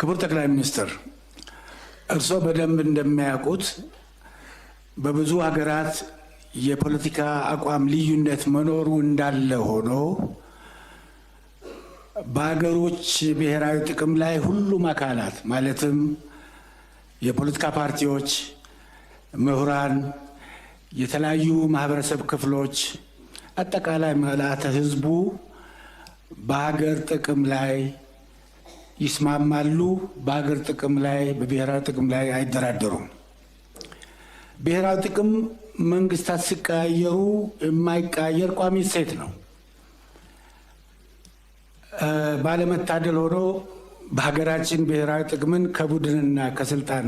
ክቡር ጠቅላይ ሚኒስትር፣ እርስዎ በደንብ እንደሚያውቁት በብዙ ሀገራት የፖለቲካ አቋም ልዩነት መኖሩ እንዳለ ሆኖ በሀገሮች ብሔራዊ ጥቅም ላይ ሁሉም አካላት ማለትም የፖለቲካ ፓርቲዎች፣ ምሁራን፣ የተለያዩ ማህበረሰብ ክፍሎች፣ አጠቃላይ ምልዓተ ህዝቡ በሀገር ጥቅም ላይ ይስማማሉ። በሀገር ጥቅም ላይ በብሔራዊ ጥቅም ላይ አይደራደሩም። ብሔራዊ ጥቅም መንግስታት ሲቀያየሩ የማይቀያየር ቋሚ እሴት ነው። ባለመታደል ሆኖ በሀገራችን ብሔራዊ ጥቅምን ከቡድንና ከስልጣን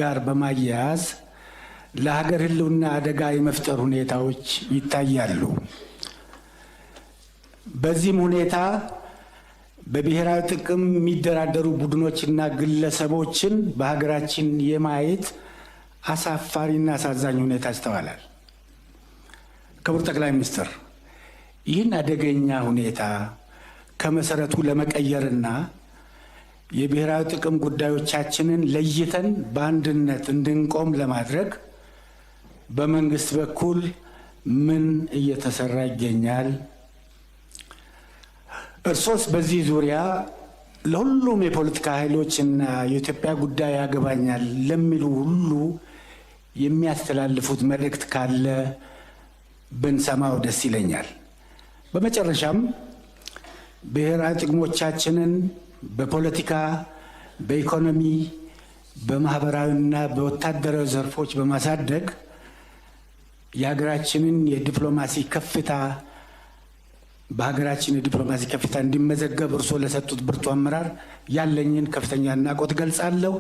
ጋር በማያያዝ ለሀገር ህልውና አደጋ የመፍጠር ሁኔታዎች ይታያሉ። በዚህም ሁኔታ በብሔራዊ ጥቅም የሚደራደሩ ቡድኖችና ግለሰቦችን በሀገራችን የማየት አሳፋሪና አሳዛኝ ሁኔታ ይስተዋላል። ክቡር ጠቅላይ ሚኒስትር፣ ይህን አደገኛ ሁኔታ ከመሰረቱ ለመቀየርና የብሔራዊ ጥቅም ጉዳዮቻችንን ለይተን በአንድነት እንድንቆም ለማድረግ በመንግስት በኩል ምን እየተሰራ ይገኛል? እርሶስ በዚህ ዙሪያ ለሁሉም የፖለቲካ ኃይሎችና የኢትዮጵያ ጉዳይ ያገባኛል ለሚሉ ሁሉ የሚያስተላልፉት መልእክት ካለ ብንሰማው ደስ ይለኛል። በመጨረሻም ብሔራዊ ጥቅሞቻችንን በፖለቲካ፣ በኢኮኖሚ፣ በማህበራዊና በወታደራዊ ዘርፎች በማሳደግ የሀገራችንን የዲፕሎማሲ ከፍታ በሀገራችን የዲፕሎማሲ ከፍታ እንዲመዘገብ እርስዎ ለሰጡት ብርቱ አመራር ያለኝን ከፍተኛ አድናቆት ገልጻለሁ።